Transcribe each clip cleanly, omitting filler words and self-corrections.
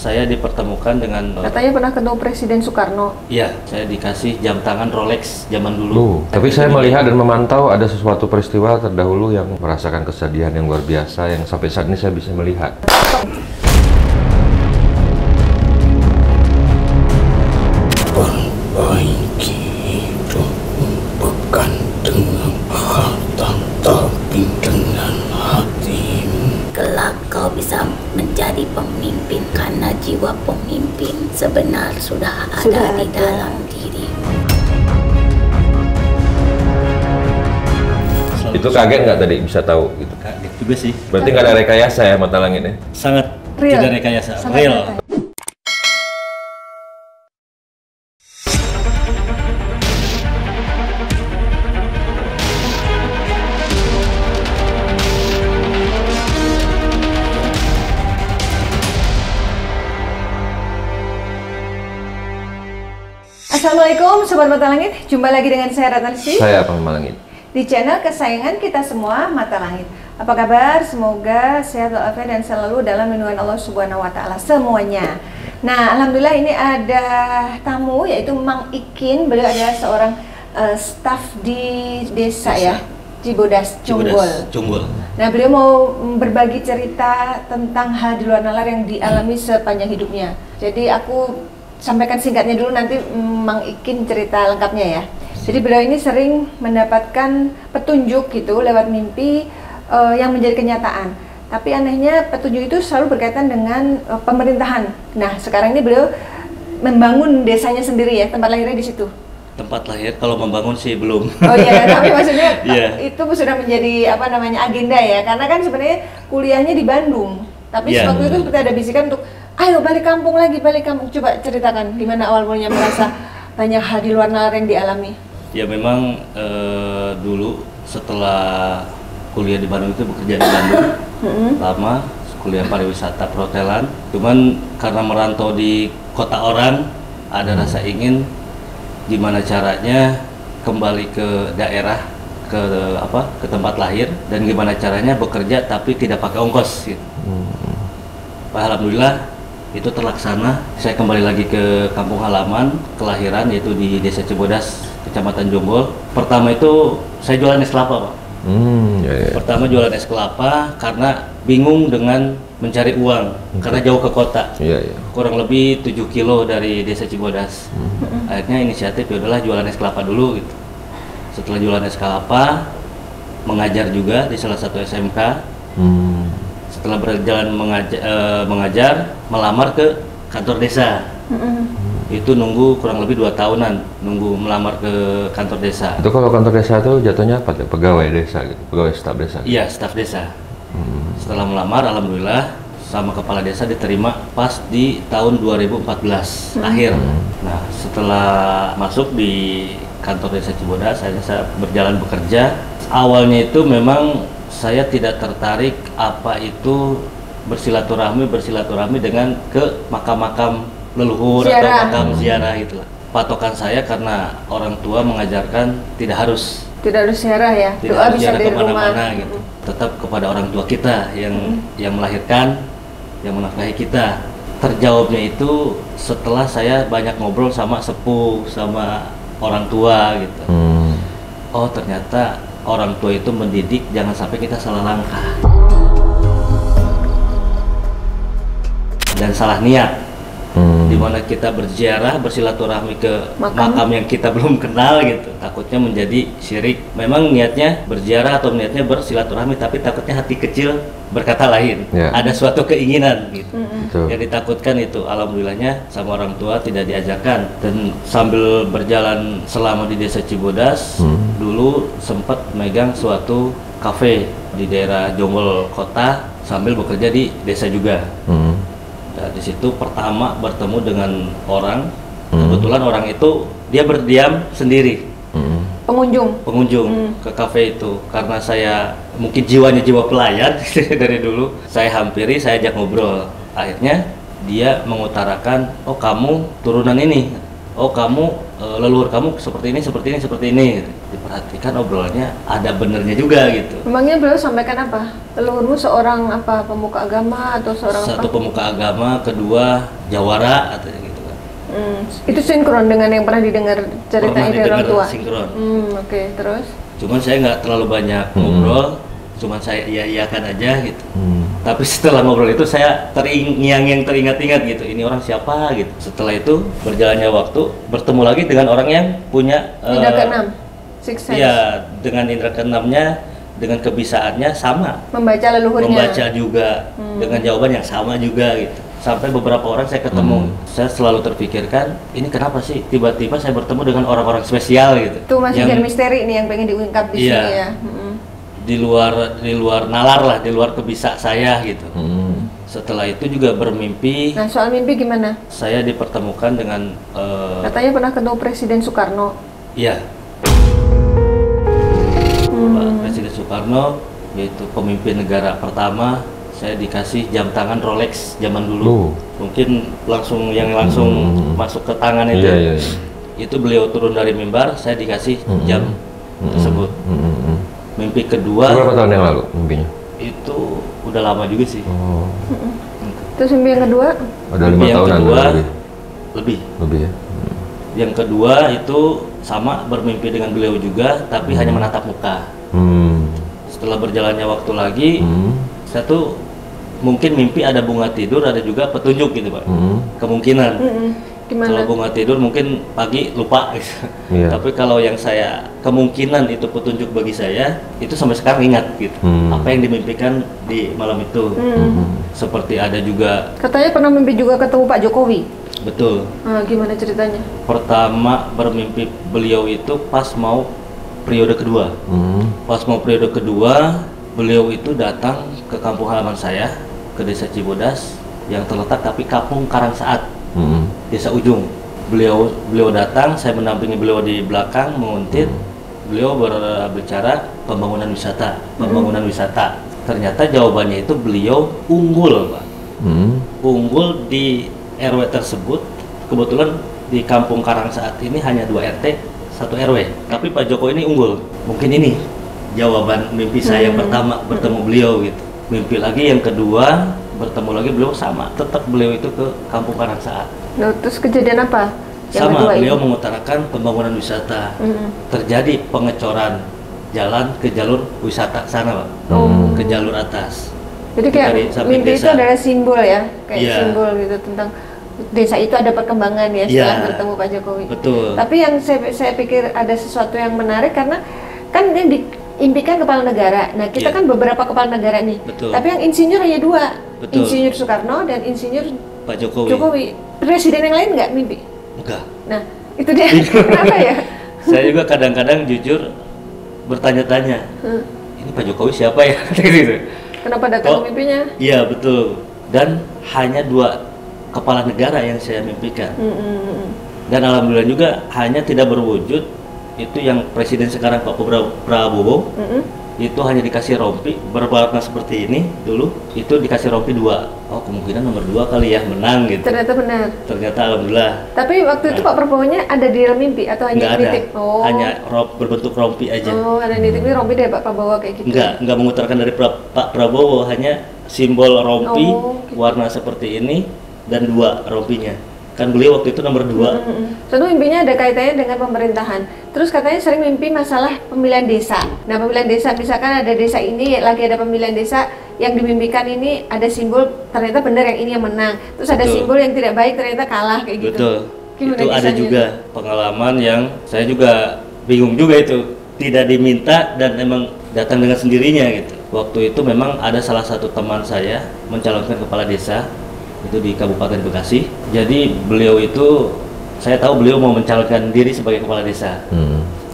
Saya dipertemukan dengan Katanya pernah ketemu Presiden Soekarno. Iya, saya dikasih jam tangan Rolex zaman dulu. Tapi saya melihat dan memantau ada sesuatu peristiwa terdahulu yang merasakan kesedihan yang luar biasa yang sampai saat ini saya bisa melihat. Perbaiki hidup bukan dengan harta tapi dengan hati. Kelak kau bisa menjadi pemimpin karena jiwa pemimpin sebenar sudah ada di dalam diri. Itu kaget nggak tadi bisa tahu gitu? Kaget juga sih. Berarti nggak ada rekayasa ya mata langit ya? Sangat Real. tidak rekayasa, Sangat real. nyata. Assalamualaikum Sobat Mata Langit, jumpa lagi dengan saya Ratna Listy Saya apa Mata Langit? di channel kesayangan kita semua, Mata Langit. Apa kabar? Semoga sehat walafiat dan selalu dalam lindungan Allah Subhanahu wa Ta'ala semuanya. Nah, alhamdulillah ini ada tamu yaitu Mang Ikin. Beliau adalah seorang staf di desa ya, Cibodas, Jonggol. Jonggol. Nah, beliau mau berbagi cerita tentang hal di luar nalar yang dialami sepanjang hidupnya. Jadi aku sampaikan singkatnya dulu, nanti Mang Ikin cerita lengkapnya ya. Jadi beliau ini sering mendapatkan petunjuk gitu lewat mimpi yang menjadi kenyataan. Tapi anehnya petunjuk itu selalu berkaitan dengan pemerintahan. Nah, sekarang ini beliau membangun desanya sendiri ya, tempat lahirnya di situ. Tempat lahir kalau membangun sih belum. Oh iya, tapi maksudnya Iya. itu sudah menjadi apa namanya agenda ya. Karena kan sebenarnya kuliahnya di Bandung. Tapi Iya. waktu itu seperti ada bisikan untuk ayo balik kampung lagi, balik kampung. Coba ceritakan gimana awal mulanya merasa banyak hal di luar nalar yang dialami. Ya memang dulu setelah kuliah di Bandung itu bekerja di Bandung lama, kuliah pariwisata perhotelan. Cuman karena merantau di kota orang, ada rasa ingin gimana caranya kembali ke daerah, ke tempat lahir, dan gimana caranya bekerja tapi tidak pakai ongkos gitu. Alhamdulillah itu terlaksana. Saya kembali lagi ke kampung halaman kelahiran, yaitu di Desa Cibodas, Kecamatan Jonggol. Pertama itu saya jualan es kelapa, Pak. Ya. Pertama jualan es kelapa karena bingung dengan mencari uang karena jauh ke kota. Iya. Kurang lebih 7 kilo dari Desa Cibodas. Akhirnya inisiatif ya udahlah jualan es kelapa dulu gitu. Setelah jualan es kelapa, mengajar juga di salah satu SMK. Setelah berjalan mengajar, melamar ke kantor desa. Itu nunggu kurang lebih 2 tahunan, nunggu melamar ke kantor desa. Itu kalau kantor desa itu jatuhnya apa? Pegawai desa gitu, pegawai staf desa. Iya, staf desa. Setelah melamar, alhamdulillah sama kepala desa diterima pas di tahun 2014 akhir. Nah, setelah masuk di kantor desa Cibodas, saya berjalan bekerja. Awalnya itu memang saya tidak tertarik apa itu bersilaturahmi dengan ke makam-makam leluhur atau makam ziarah gitulah. Patokan saya karena orang tua mengajarkan tidak harus ziarah ya, tidak doa harus bisa ziarah dari rumah. kemana-mana gitu. Tetap kepada orang tua kita yang melahirkan, yang menafkahi kita. Terjawabnya itu setelah saya banyak ngobrol sama sepuh, sama orang tua gitu. Oh, ternyata orang tua itu mendidik jangan sampai kita salah langkah dan salah niat. Dimana kita berziarah, bersilaturahmi ke makam yang kita belum kenal gitu, takutnya menjadi syirik. Memang niatnya berziarah atau niatnya bersilaturahmi, tapi takutnya hati kecil berkata lain. Ada suatu keinginan gitu. Yang ditakutkan itu. Alhamdulillahnya sama orang tua tidak diajarkan. Dan sambil berjalan selama di Desa Cibodas, dulu sempat megang suatu kafe di daerah Jonggol kota sambil bekerja di desa juga. Nah, di situ pertama bertemu dengan orang. Kebetulan orang itu dia berdiam sendiri. Pengunjung ke kafe itu. Karena saya mungkin jiwanya jiwa pelayan dari dulu, saya hampiri, saya ajak ngobrol. Akhirnya dia mengutarakan, oh kamu turunan ini. oh kamu leluhur kamu seperti ini gitu. Diperhatikan obrolannya ada benernya juga gitu. Memangnya beliau sampaikan apa? Leluhurmu seorang apa, pemuka agama atau seorang Satu apa? pemuka agama, kedua jawara atau gitu kan. Itu sinkron dengan yang pernah didengar cerita Pernah dari orang didengar tua? sinkron. Oke, terus? Cuman saya nggak terlalu banyak ngobrol, cuman saya iya-iyakan aja gitu. Tapi setelah ngobrol itu saya teringat-ingat gitu, ini orang siapa gitu. Setelah itu berjalannya waktu, bertemu lagi dengan orang yang punya Indra keenam, six sense. Iya, dengan indra keenamnya, dengan kebisaannya sama. Membaca leluhurnya. Membaca juga dengan jawaban yang sama juga gitu. Sampai beberapa orang saya ketemu, saya selalu terpikirkan, ini kenapa sih tiba-tiba saya bertemu dengan orang-orang spesial gitu. Itu masih jadi misteri nih yang pengen diungkap di Iya. sini ya. Di luar nalar lah, di luar kebisa saya gitu. Setelah itu juga bermimpi, Nah, soal mimpi gimana? saya dipertemukan dengan Katanya pernah ketemu Presiden Soekarno. ya Pak Presiden Soekarno, yaitu pemimpin negara pertama. Saya dikasih jam tangan Rolex zaman dulu. Mungkin langsung masuk ke tangan itu. Iya. Itu beliau turun dari mimbar, saya dikasih jam tersebut. Mimpi kedua Berapa tahun yang lalu mimpinya? itu udah lama juga sih. Oh, Terus mimpi yang kedua? ada 5 Mimpi yang tahunan kedua lebih. lebih. Ya. Yang kedua itu sama, bermimpi dengan beliau juga, tapi hanya menatap muka. Setelah berjalannya waktu lagi, saya tuh mungkin mimpi ada bunga tidur, ada juga petunjuk gitu Pak. Kemungkinan. Gimana? Kalau bunga tidur mungkin pagi lupa gitu. Iya. Tapi kalau yang saya kemungkinan itu petunjuk bagi saya, itu sampai sekarang ingat gitu. Apa yang dimimpikan di malam itu. Seperti ada juga, Katanya pernah mimpi juga ketemu Pak Jokowi. betul. Nah, gimana ceritanya? Pertama bermimpi beliau itu pas mau periode kedua. Pas mau periode kedua, beliau itu datang ke kampung halaman saya, ke desa Cibodas yang terletak tapi kampung Karangsaat, desa ujung. Beliau datang, saya mendampingi beliau di belakang menguntit. Beliau berbicara pembangunan wisata. Ternyata jawabannya itu beliau unggul, Pak. Unggul di RW tersebut. Kebetulan di kampung Karangsaat ini hanya 2 RT, 1 RW. Tapi Pak Jokowi ini unggul. Mungkin ini jawaban mimpi saya yang pertama, bertemu beliau gitu. Mimpi lagi yang kedua, bertemu lagi beliau sama, tetap beliau itu ke kampung Karangsaat. Loh, terus kejadian apa? Yang Sama, kedua beliau ini? mengutarakan pembangunan wisata. Terjadi pengecoran jalan ke jalur wisata sana, Pak. Ke jalur atas. Jadi kayak Dari samping mimpi itu desa. adalah simbol ya, kayak Iya. simbol gitu tentang desa itu ada perkembangan ya setelah Iya. bertemu Pak Jokowi. Betul. Tapi yang saya pikir ada sesuatu yang menarik karena kan yang diimpikan kepala negara. Nah kita Iya. kan beberapa kepala negara nih. Betul. Tapi yang insinyur hanya 2, Betul. insinyur Soekarno dan insinyur Pak Jokowi. Jokowi. Presiden yang lain nggak mimpi? Enggak. Nah itu dia. Kenapa ya? Saya juga kadang-kadang jujur bertanya-tanya. Ini Pak Jokowi siapa ya? Gitu. Kenapa datang ke mimpinya? Iya, betul. Dan hanya 2 kepala negara yang saya mimpikan. Dan alhamdulillah juga hanya tidak berwujud itu yang presiden sekarang Pak Prabowo. Itu hanya dikasih rompi berwarna seperti ini dulu, itu dikasih rompi 2. Oh, kemungkinan nomor 2 kali ya menang gitu. Ternyata benar. Ternyata alhamdulillah Tapi waktu itu Pak Prabowo-nya ada di dalam mimpi atau hanya nggak ada, nitip? Oh. hanya berbentuk rompi aja. Oh, ada nitip ini rompi dari Pak Prabowo kayak gitu. Enggak mengutarakan dari Pak Prabowo, hanya simbol rompi Oh, gitu. warna seperti ini dan 2 rompinya. Kan beliau waktu itu nomor 2. Tentu mimpinya ada kaitannya dengan pemerintahan. Terus katanya sering mimpi masalah pemilihan desa. Nah, pemilihan desa misalkan ada desa ini lagi ada pemilihan desa yang dimimpikan ini ada simbol ternyata benar yang ini yang menang. Terus ada Betul. simbol yang tidak baik ternyata kalah kayak gitu. Betul. Gimana Itu ada kisahnya? juga pengalaman yang saya juga bingung juga itu. Tidak diminta dan emang datang dengan sendirinya gitu. Waktu itu memang ada salah satu teman saya mencalonkan kepala desa itu di Kabupaten Bekasi. Jadi beliau itu, saya tahu beliau mau mencalonkan diri sebagai kepala desa.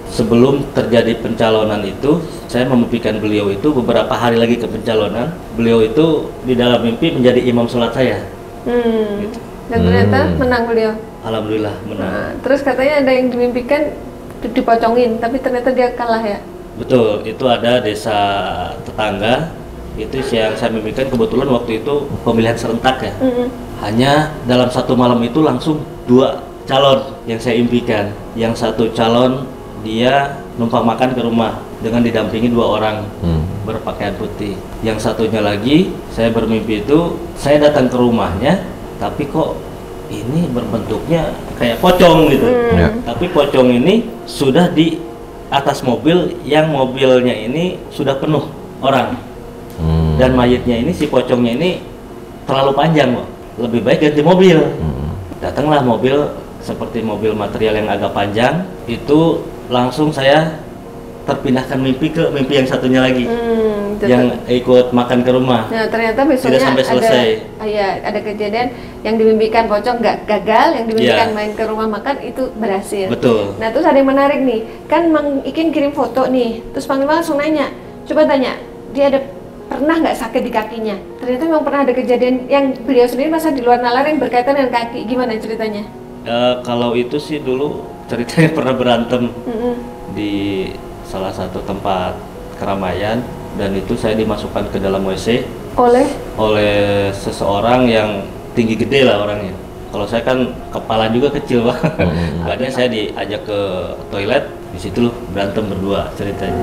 Sebelum terjadi pencalonan itu, saya memimpikan beliau itu beberapa hari lagi ke pencalonan. Beliau itu di dalam mimpi menjadi imam sholat saya. Gitu. Dan ternyata menang beliau. Alhamdulillah menang. Nah, terus katanya ada yang dimimpikan dipocongin, tapi ternyata dia kalah ya. Betul, itu ada desa tetangga. Itu yang saya mimpikan kebetulan waktu itu pemilihan serentak ya. Hanya dalam 1 malam itu langsung 2 calon yang saya impikan. Yang satu calon dia numpang makan ke rumah dengan didampingi 2 orang berpakaian putih. Yang satunya lagi saya bermimpi itu saya datang ke rumahnya, tapi kok ini berbentuknya kayak pocong gitu. Tapi pocong ini sudah di atas mobil yang mobilnya ini sudah penuh orang. Dan mayitnya ini, si pocongnya ini terlalu panjang kok. Lebih baik ganti mobil. Datanglah mobil seperti mobil material yang agak panjang, itu langsung saya terpindahkan mimpi ke mimpi yang satunya lagi. Yang ikut makan ke rumah. Nah, ternyata besoknya tidak sampai selesai. Ada kejadian yang dimimpikan pocong nggak gagal, yang dimimpikan main ke rumah makan itu berhasil. Betul. Nah, terus ada yang menarik nih, kan Mang Ikin kirim foto nih, terus Panglima langsung nanya, coba tanya, dia pernah nggak sakit di kakinya? Ternyata memang pernah ada kejadian yang beliau sendiri masa di luar nalar yang berkaitan dengan kaki. Gimana ceritanya? Kalau itu sih dulu ceritanya pernah berantem di salah satu tempat keramaian, dan itu saya dimasukkan ke dalam WC oleh seseorang yang tinggi gede lah orangnya. Kalau saya kan kepala juga kecil Pak. Akhirnya saya diajak ke toilet, di situ berantem berdua ceritanya.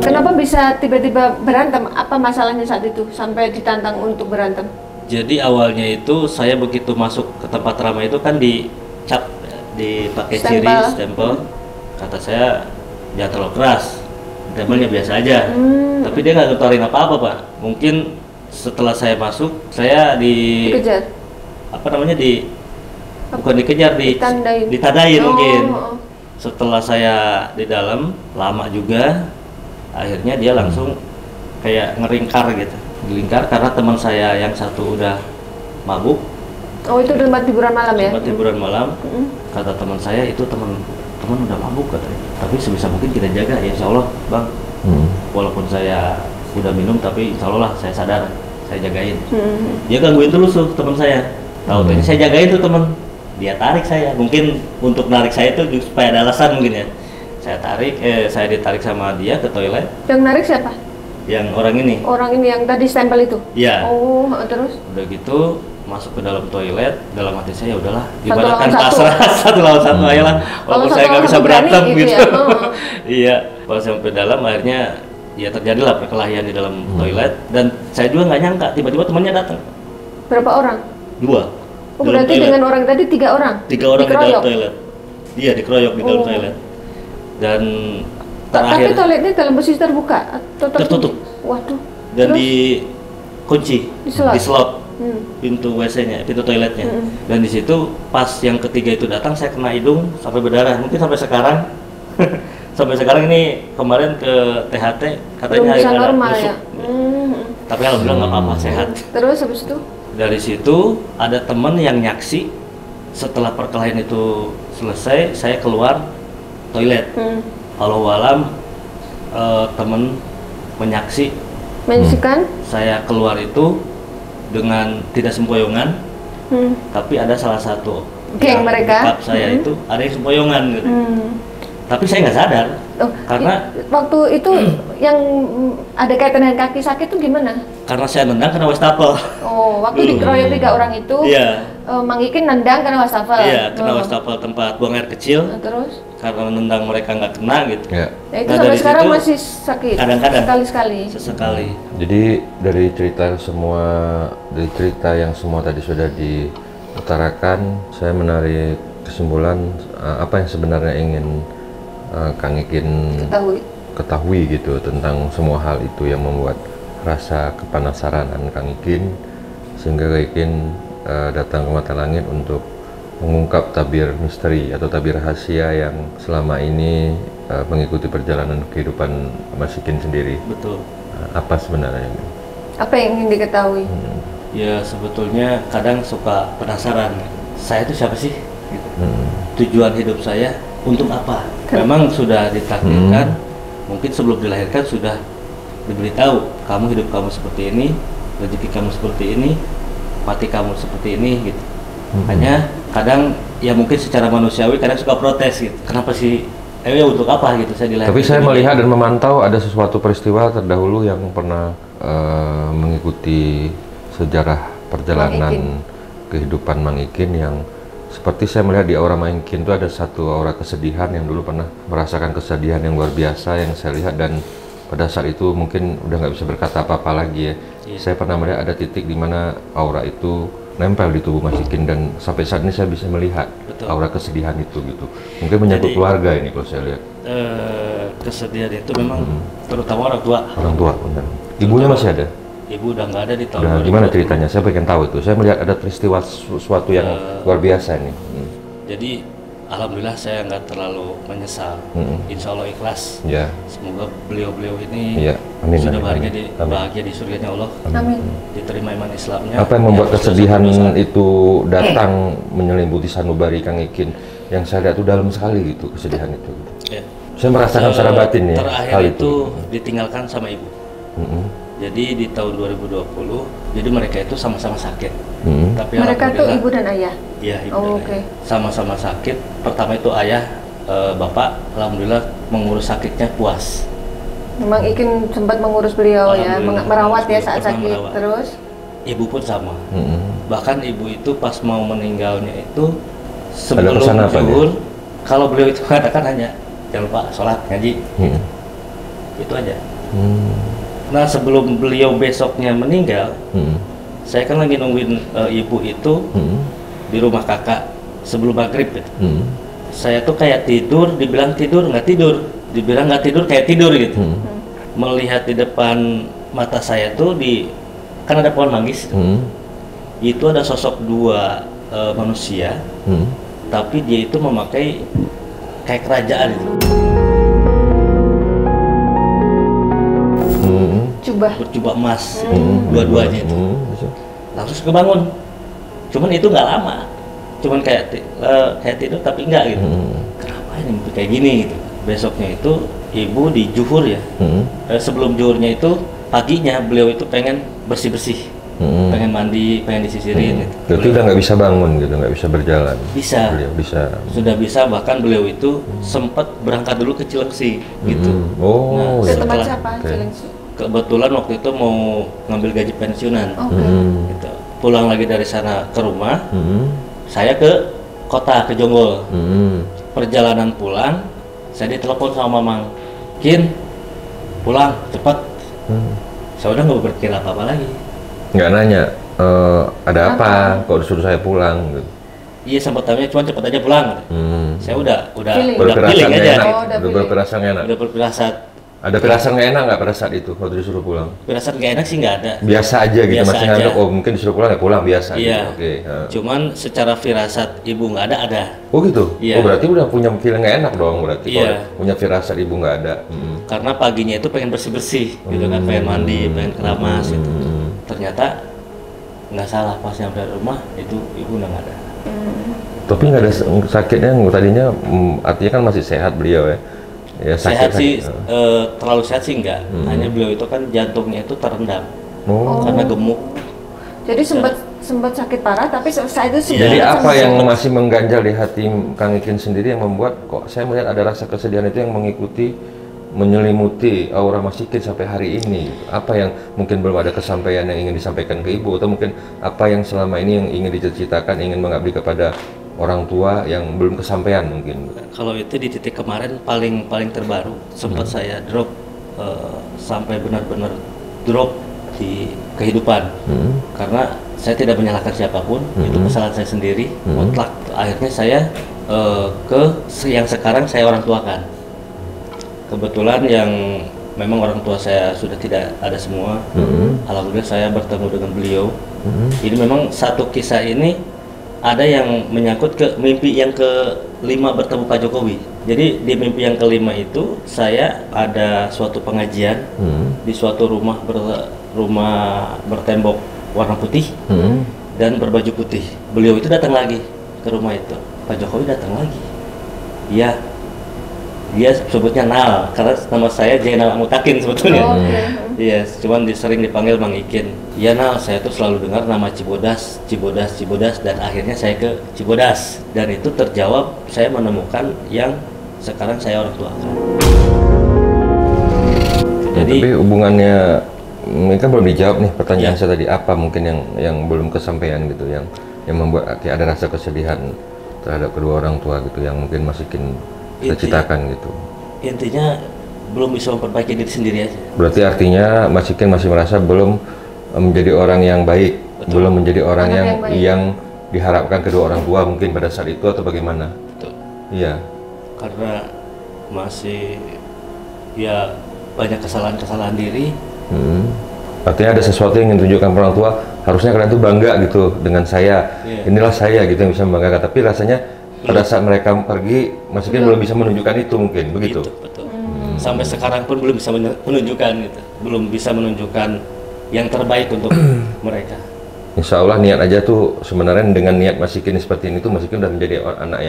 Kenapa bisa tiba-tiba berantem? Apa masalahnya saat itu sampai ditantang untuk berantem? Jadi awalnya itu saya begitu masuk ke tempat ramai itu kan dicap, dipakai ciri stempel. Kata saya jangan terlalu keras, stempelnya biasa aja. Tapi dia nggak ngetawarin apa-apa Pak. Mungkin setelah saya masuk, saya dikejar. Bukan dikejar, ditandain mungkin. Setelah saya di dalam lama juga, akhirnya dia langsung kayak ngelingkar gitu. Ngelingkar karena teman saya yang satu udah mabuk. Oh, itu tempat hiburan malam ya? Tempat hiburan malam. Kata teman saya itu teman udah mabuk katanya. Tapi sebisa mungkin kita jaga ya, insya Allah Bang. Walaupun saya udah minum tapi insya Allah saya sadar, saya jagain. Dia gangguin terus tuh teman saya. Tahu tadi saya jagain tuh teman. Dia tarik saya. Mungkin untuk narik saya itu supaya ada alasan mungkin ya. Saya ditarik sama dia ke toilet. Yang narik siapa? Yang orang ini. Orang ini yang tadi stempel itu? Iya. Oh, terus? Udah gitu masuk ke dalam toilet, dalam hati saya udahlah, gimana kan pasrah, 1 lawan 1 ayolah, walaupun saya nggak bisa berantem gitu. Ya? Iya, kalau sampai dalam akhirnya ya terjadilah perkelahian di dalam toilet, dan saya juga nggak nyangka tiba-tiba temannya datang. Berapa orang? 2. Oh, berarti toilet. Dengan orang tadi 3 orang? 3 orang di dalam toilet. Iya, dikeroyok di dalam toilet. Dan terakhir. Tapi toiletnya dalam posisi terbuka atau tertutup? Waduh. Dan dikunci, diselot. Pintu WC-nya, pintu toiletnya. Dan di situ pas yang ketiga itu datang, saya kena hidung sampai berdarah. Mungkin sampai sekarang, sampai sekarang ini kemarin ke THT katanya bisa normal busuk. Ya. Tapi alhamdulillah nggak apa-apa, sehat. Terus habis itu? Dari situ ada teman yang nyaksi setelah perkelahian itu selesai, saya keluar toilet. Wallahualam teman menyaksikan saya keluar itu dengan tidak sempoyongan, tapi ada salah satu geng mereka saya itu ada yang sempoyongan gitu. Tapi saya nggak sadar karena waktu itu yang ada kaitan dengan kaki sakit itu gimana? Karena saya nendang kena wastafel. Oh, waktu dikeroyok 3 orang itu, Mang Ikin nendang kena wastafel. Iya, kena wastafel tempat buang air kecil. Terus? Karena nendang mereka nggak kena gitu. Ya, itu sampai sekarang masih sakit. Kadang-kadang. Sesekali. Jadi dari cerita yang semua tadi sudah diutarakan, saya menarik kesimpulan apa yang sebenarnya ingin Kang Ikin ketahui gitu tentang semua hal itu yang membuat rasa kepenasaranan Kang Ikin, sehingga Kang Ikin datang ke Mata Langit untuk mengungkap tabir misteri atau tabir rahasia yang selama ini mengikuti perjalanan kehidupan Mas Ikin sendiri. Betul. Apa sebenarnya ini? Apa yang ingin diketahui? Ya sebetulnya kadang suka penasaran, saya itu siapa sih? Gitu. Tujuan hidup saya untuk apa? Memang sudah ditakdirkan, mungkin sebelum dilahirkan sudah diberitahu, kamu hidup kamu seperti ini, rezeki kamu seperti ini, mati kamu seperti ini gitu. Hanya kadang ya mungkin secara manusiawi kadang suka protes gitu. Kenapa sih? Untuk apa gitu saya dilahirkan? Tapi saya melihat dan memantau ada sesuatu peristiwa terdahulu yang pernah mengikuti sejarah perjalanan kehidupan Mang Ikin yang seperti saya melihat di aura Mang Ikin itu ada satu aura kesedihan yang dulu pernah merasakan kesedihan yang luar biasa yang saya lihat, dan pada saat itu mungkin udah nggak bisa berkata apa-apa lagi ya. Saya pernah melihat ada titik di mana aura itu nempel di tubuh Mas Ikin, dan sampai saat ini saya bisa melihat aura kesedihan itu gitu. Mungkin menyangkut keluarga ini kalau saya lihat. Kesedihan itu memang terutama orang tua. Orang tua, benar. Ibunya masih ada? Ibu udah nggak ada di tahun Udah, 2020. gimana ceritanya? Saya pengen tahu itu. Saya melihat ada peristiwa sesuatu yang luar biasa nih. Jadi alhamdulillah saya nggak terlalu menyesal. Insya Allah ikhlas. Ya. Semoga beliau-beliau ini Ya. Amin. sudah Amin. bahagia di surganya Allah. Amin. Diterima iman Islamnya. Apa yang membuat Ya, kesedihan dosa-dosa. itu datang menyelimuti sanubari Kang Ikin? Yang saya lihat itu dalam sekali gitu kesedihan itu. Ya. Saya merasakan secara batin ya Terakhir hal itu ditinggalkan sama ibu. Jadi di tahun 2020, jadi mereka itu sama-sama sakit. Tapi Mereka tuh alhamdulillah- ibu dan ayah. Iya, ibu Oh, dan oke. ayah. Sama-sama sakit. Pertama itu ayah, bapak, alhamdulillah mengurus sakitnya puas. Memang Ikin sempat mengurus beliau ya, Alhamdulillah, merawat ya saat pernah sakit. merawat. Terus Ibu pun sama. Bahkan ibu itu pas mau meninggalnya itu pesan sebelum apa zuhur, kalau beliau itu katakan hanya jangan lupa sholat ngaji, itu aja. Nah sebelum beliau besoknya meninggal, saya kan lagi nungguin ibu itu di rumah kakak sebelum maghrib gitu. Saya tuh kayak tidur, dibilang tidur nggak tidur, dibilang nggak tidur kayak tidur gitu. Melihat di depan mata saya tuh kan ada pohon manggis, itu ada sosok dua manusia, tapi dia itu memakai kayak kerajaan itu. jubah. Berjubah emas, dua-duanya itu. Langsung kebangun. Cuman itu nggak lama, cuman kayak tidur tapi enggak gitu. Kenapa ini mimpi kayak gini gitu? Besoknya itu ibu di zuhur ya. Sebelum zuhurnya itu paginya beliau itu pengen bersih-bersih, pengen mandi, pengen disisirin. Gitu. Berarti udah nggak bisa bangun gitu, nggak bisa berjalan. Bisa. Beliau bisa. Sudah bisa, bahkan beliau itu sempat berangkat dulu ke Cilengsi gitu. Oh, Ke ya. tempat setelah- siapa? Oke. Cilengsi. Kebetulan waktu itu mau ngambil gaji pensiunan. Oke. Gitu. Pulang lagi dari sana ke rumah, saya ke kota, ke Jonggol. Perjalanan pulang, saya ditelepon sama Mamang, Kin, pulang cepat. Saya udah nggak berpikir apa-apa lagi. Nggak nanya, ada apa? Kok disuruh saya pulang? Gitu. Iya sempat tanya, cuma cepat aja pulang. Saya udah Feeling. Berpirasat feeling nggak aja. enak. Oh, udah Udah feeling. berpirasat nggak enak. Udah berpirasat. Ada pirasat nggak enak nggak pada saat itu waktu disuruh pulang? Pirasat nggak enak sih nggak ada. Biasa aja gitu, Biasa masih aja. nganggap oh mungkin disuruh pulang ya pulang biasa. Iya. Gitu. Oke. Cuman secara firasat ibu nggak ada. Oh gitu. Iya. Oh berarti udah punya feeling nggak enak dong berarti. Iya. Kalau punya firasat ibu nggak ada. Karena paginya itu pengen bersih-bersih gitu kan, pengen mandi, pengen keramas gitu. Ternyata nggak salah, pas nyampe rumah itu ibu udah nggak ada. Tapi nggak ada sakitnya tadinya, artinya kan masih sehat beliau ya. Ya Sehat sih, sakit. terlalu sehat sih enggak. Hanya beliau itu kan jantungnya itu terendam Oh. karena gemuk. Jadi sempat sakit parah, tapi saat itu Jadi sempat apa yang sembuh. masih mengganjal di hati Kang Ikin sendiri yang membuat kok saya melihat ada rasa kesedihan itu yang mengikuti menyelimuti aura Mas Ikin sampai hari ini? Apa yang mungkin belum ada kesampaian yang ingin disampaikan ke ibu, atau mungkin apa yang selama ini yang ingin dicita-citakan, ingin mengabdi kepada orang tua yang belum kesampaian mungkin? Kalau itu di titik kemarin paling terbaru sempat saya drop, sampai benar-benar drop di kehidupan. Karena saya tidak menyalahkan siapapun, itu kesalahan saya sendiri, mutlak. Akhirnya saya ke yang sekarang saya orang tuakan. Kebetulan yang memang orang tua saya sudah tidak ada semua. Alhamdulillah saya bertemu dengan beliau. Ini memang satu kisah ini ada yang menyangkut ke mimpi yang kelima bertemu Pak Jokowi. Jadi di mimpi yang kelima itu saya ada suatu pengajian di suatu rumah bertembok warna putih dan berbaju putih. Beliau itu datang lagi ke rumah itu. Pak Jokowi datang lagi. Iya. Dia sebutnya Nal karena nama saya Jainal Mutakin sebetulnya. Oh, oke. Iya, cuman sering dipanggil Mang Ikin. Iya Nal, saya tuh selalu dengar nama Cibodas, dan akhirnya saya ke Cibodas, dan itu terjawab. Saya menemukan yang sekarang saya orang tua. Jadi Tapi hubungannya ini kan belum dijawab nih pertanyaan Ya. saya tadi, apa mungkin yang belum kesampaian gitu, yang yang membuat Ki ada rasa kesedihan terhadap kedua orang tua gitu yang mungkin masih cita-citakan gitu? Intinya belum bisa memperbaiki diri sendiri aja. Berarti artinya Mas Ikin masih merasa belum menjadi orang yang baik. Betul. Belum menjadi orang yang diharapkan kedua orang tua mungkin pada saat itu, atau bagaimana? Betul. Iya. Karena masih ya banyak kesalahan diri. Artinya ada sesuatu yang ingin tunjukkan orang tua, harusnya kalian tuh bangga gitu dengan saya. Inilah saya gitu yang bisa membanggakan. Tapi rasanya pada saat mereka pergi, Mas Ikin belum bisa menunjukkan itu mungkin, begitu? Betul. Sampai sekarang pun belum bisa menunjukkan gitu. Belum bisa menunjukkan yang terbaik untuk mereka. Insya Allah niat aja tuh sebenarnya dengan niat Mas Ikin seperti ini tuh Mas Ikin udah menjadi anak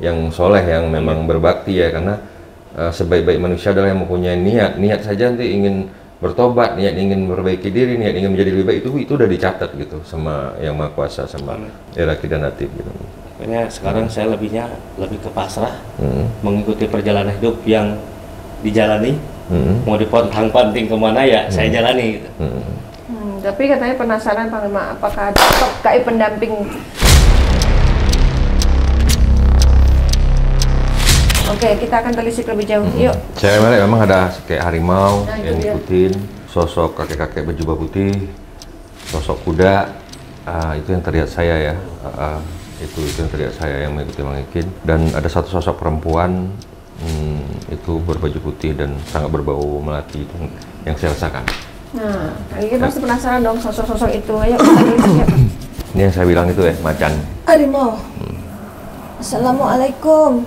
yang soleh, yang memang berbakti ya, karena sebaik-baik manusia adalah yang mempunyai niat saja nanti ingin bertobat, niat ingin memperbaiki diri, niat ingin menjadi lebih baik, itu udah dicatat gitu sama Yang Maha Kuasa, sama Iraki dan Latif gitu. Makanya sekarang saya lebih ke pasrah, mengikuti perjalanan hidup yang dijalani. Mau dipontang-panting kemana ya saya jalani gitu. Tapi katanya penasaran Panglima, apakah ada KI pendamping? Oke, kita akan telisik lebih jauh. Yuk. Saya memang ada kayak harimau yang ngikutin, sosok kakek-kakek berjubah putih, sosok kuda, itu yang terlihat saya ya. Itu yang terlihat saya yang mengikuti Mang Ikin. Dan ada satu sosok perempuan itu berbaju putih dan sangat berbau melati, itu yang saya rasakan. Nah, Kang Ikin pasti penasaran dong sosok-sosok itu. Ayo kita telisik siapa? Ini yang saya bilang itu ya, macan. Harimau. Assalamualaikum.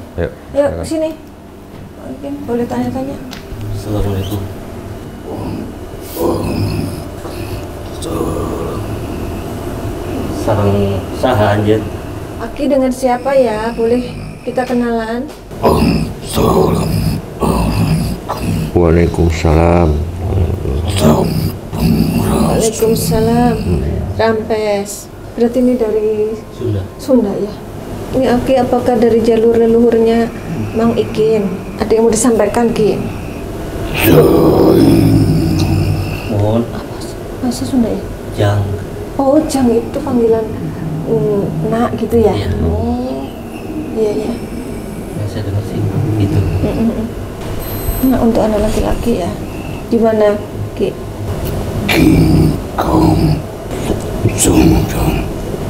Yuk sini. Kang Ikin boleh tanya-tanya. Assalamualaikum. Sarang saha anjeun. Aki dengan siapa ya? Boleh kita kenalan? Waalaikumsalam. Waalaikumsalam. Rampes. Berarti ini dari Sunda ya? Ini Aki apakah dari jalur leluhurnya Mang Ikin? Ada yang mau disampaikan Ki? Mohon. Bahasa Sunda ya? Jang. Oh, Jang itu panggilan nak gitu ya? Iya. Oh, iya. Yang saya dengar sih itu. Nah, untuk anak laki-laki ya, gimana Ki? Kau sudah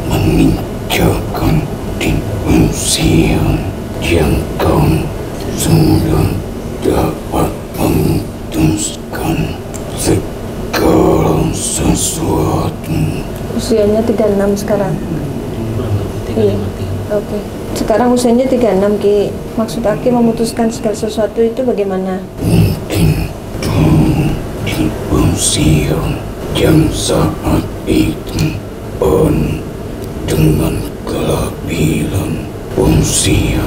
meninggalkan di usia yang kau sudah dapat memutuskan segala sesuatu. Usianya 36 sekarang. Iya. Oke. Sekarang usianya 36 Ki. Maksud Aki memutuskan segala sesuatu itu bagaimana? Mungkin dulu di usia yang saat itu penuh dengan kelabilan, usia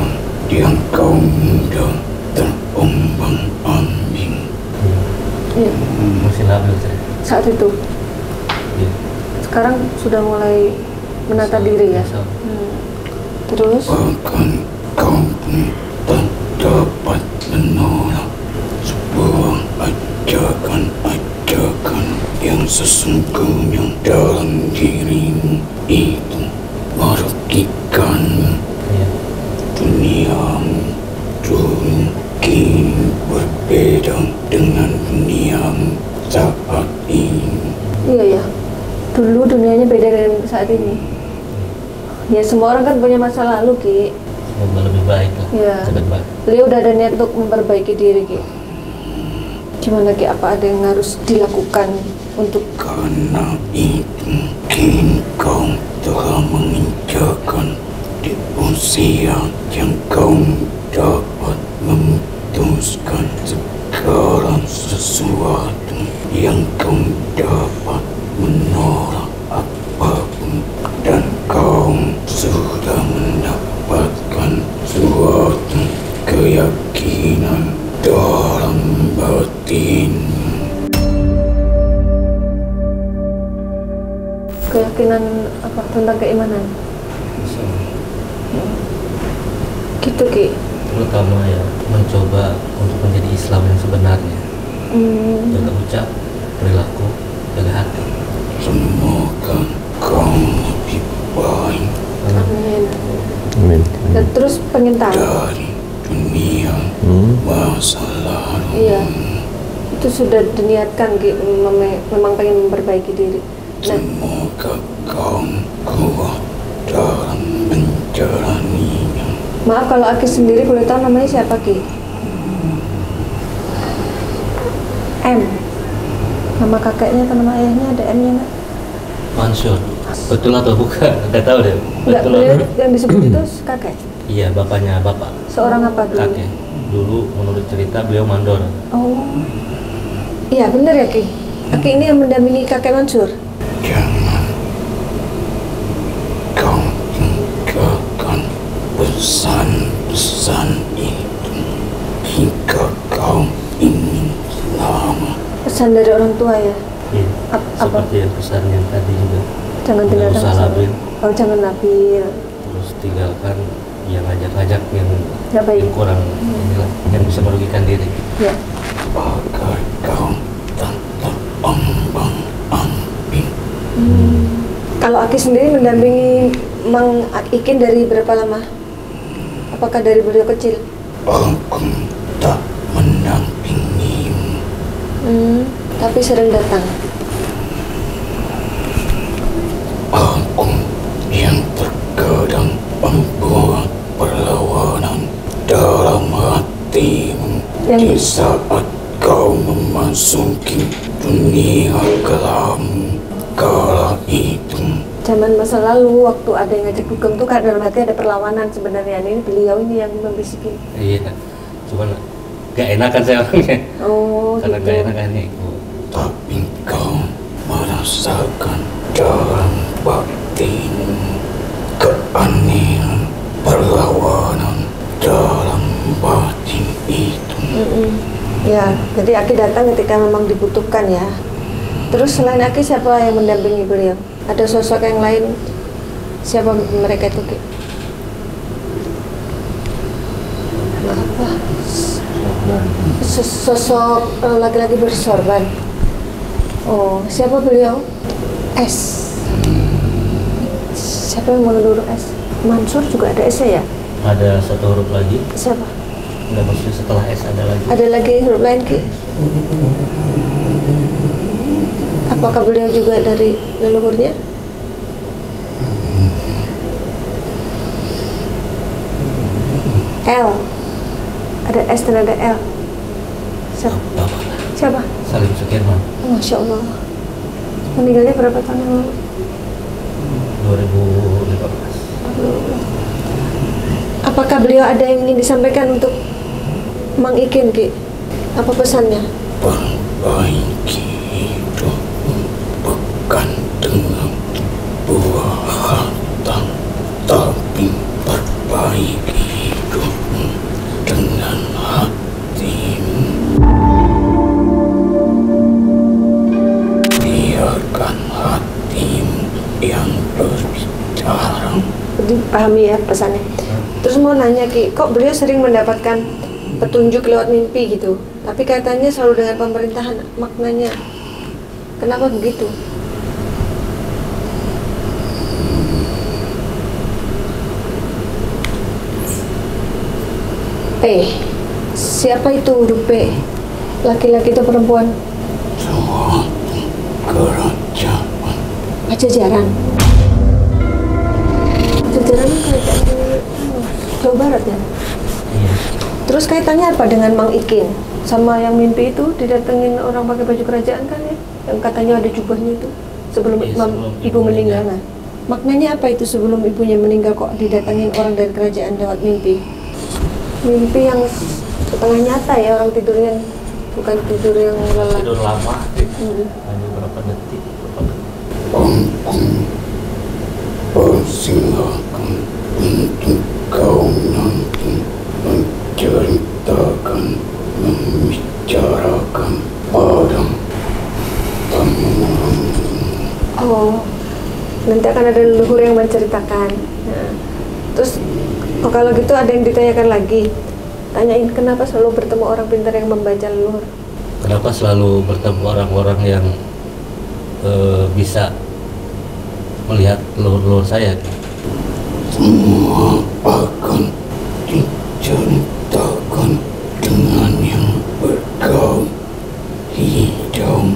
yang kau muda terombang-ambing. Iya. Masih labil saya. Saat itu. Iya. Sekarang sudah mulai menata diri ya. Terus? Bahkan kau pun tak dapat menolak sebuah ajakan-ajakan yang sesungguhnya dalam dirimu itu merugikanmu. Duniamu dulu kini berbeda dengan duniamu saat ini. Iya ya. Dulu dunianya beda dengan saat ini. Ya semua orang kan punya masa lalu Ki. Semoga lebih baik lah. Iya. Ke depan. Beliau udah ada niat untuk memperbaiki diri Ki. Gimana Ki? Apa ada yang harus dilakukan untuk? Karena itu kini kau telah menginjakan di usia yang kau dapat memutuskan segala sesuatu, yang kau dapat menolak apapun, dan kau sudah mendapatkan suatu keyakinan dalam batin. Keyakinan apa tentang keimanan? Gitu Ki. Terutama ya mencoba untuk menjadi Islam yang sebenarnya. Jaga ucap, perilaku, jaga hati. Semoga kau lebih baik terus pengen tahu dari dunia masa lalu. Iya, itu sudah diniatkan memang pengen memperbaiki diri. Nah, Semoga kau kuat dalam menjalaninya. maaf kalau Aki sendiri boleh tahu namanya siapa Ki? M. Nama kakeknya atau nama ayahnya ada M-nya nggak? Mansur. Betul atau bukan? Nggak tahu deh. Nggak, Betul beliau atau- yang disebut itu kakek. Iya, bapaknya bapak. Seorang apa dulu? Kakek. Dulu menurut cerita beliau mandor. Oh, iya benar ya Ki. Aki ini yang mendampingi kakek Mansur. Jangan kau tinggalkan pesan-pesan itu jika kau ingin selamat. Pesan dari orang tua ya. Iya. Apa? Seperti yang pesan yang tadi juga. Jangan Nggak tinggalkan usah pesan. labil. Oh, jangan labil. Terus tinggalkan yang ngajak-ngajak yang Nggak baik. yang kurang inilah, yang bisa merugikan diri. Ya. Agar kau tak terombang-ambing. Kalau Aki sendiri mendampingi Mang Ikin dari berapa lama? Apakah dari beliau kecil? Aku tak mendampingimu. Tapi sering datang. Aku yang terkadang membuat perlawanan dalam hatimu di saat kau memasuki dunia kelammu kala itu. Zaman masa lalu waktu ada yang ngajak dugem tuh kan dalam hati ada perlawanan sebenarnya. Ini beliau ini yang membisikin. Iya. Cuman gak enakan saya orangnya. Oh, Karena gitu. gak enakannya. Tapi kau merasakan dalam batinmu keanehan perlawanan dalam batin itu. Ya, jadi Aki datang ketika memang dibutuhkan ya. Terus selain Aki siapa yang mendampingi beliau? Ada sosok yang lain? Siapa mereka itu Ki? Apa? Sosok laki-laki bersorban. Oh, siapa beliau? S. Siapa yang mengeluru S? Mansur juga ada S ya? Ada satu huruf lagi. Siapa? Enggak, maksudnya setelah S ada lagi. Ada lagi huruf lain Ki? Apakah beliau juga dari leluhurnya? L. Ada S dan ada L. Siapa? Bapak Siapa? Salim Sukirman. Masya Allah. Meninggalnya berapa tahun yang lalu? 2015. Apakah beliau ada yang ingin disampaikan untuk Mang Ikin, Ki? Apa pesannya? Perbaiki hidupmu bukan dengan buah harta, tapi perbaiki hidupmu dengan hatimu. Biarkan hatimu yang berbicara. Dipahami ya pesannya. Terus mau nanya Ki, kok beliau sering mendapatkan petunjuk lewat mimpi gitu? Tapi katanya selalu dengan pemerintahan maknanya. Kenapa begitu? P. Siapa itu huruf P? Laki-laki atau perempuan? Suatu kerajaan. Pajajaran. Pajajaran kan kerajaan di Jawa Barat ya? Iya. Terus kaitannya apa dengan Mang Ikin? Sama yang mimpi itu didatengin orang pakai baju kerajaan kan ya? Yang katanya ada jubahnya itu sebelum, Iya, sebelum ibu meninggal. Nah, maknanya apa itu sebelum ibunya meninggal kok didatengin orang dari kerajaan lewat mimpi? Mimpi yang setengah nyata ya, orang tidurnya bukan tidur yang lelah. Tidur lama. Hanya berapa detik. Aku persilakan untuk kau nanti menceritakan, membicarakan pada tamu. Oh, nanti akan ada leluhur yang menceritakan. Nah, terus kalau gitu ada yang ditanyakan lagi. Tanyain kenapa selalu bertemu orang pintar yang membaca leluhur. Kenapa selalu bertemu orang-orang yang bisa melihat leluhur-leluhur saya? Semua akan diceritakan dengan yang bergaun hijau.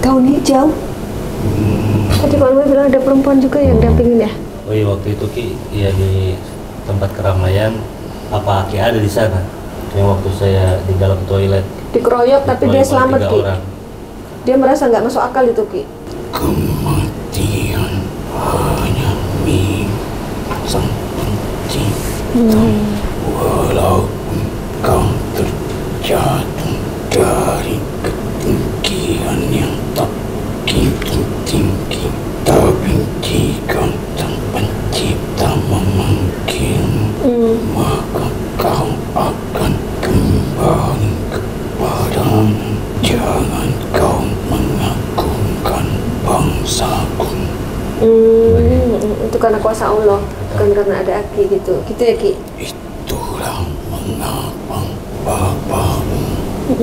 Gaun hijau? Tadi Pak Lurah bilang ada perempuan juga yang dampingin ya? Oh iya, waktu itu Ki, ya di tempat keramaian, apa Ki ada di sana? Yang waktu saya di dalam toilet. Dikeroyok tapi dia selamat Ki. Orang. Dia merasa nggak masuk akal itu Ki. Kematian hanya sang pencipta. Walaupun kau terjatuh dari ketinggian yang tak begitu tinggi, tapi jika sang pencipta memanggilmu, maka kau akan kembali kepadanya. Jangan kau mengagungkan bangsaku. Itu karena kuasa Allah, bukan karena ada Aki gitu. Gitu ya Ki? Itulah mengapa bapakmu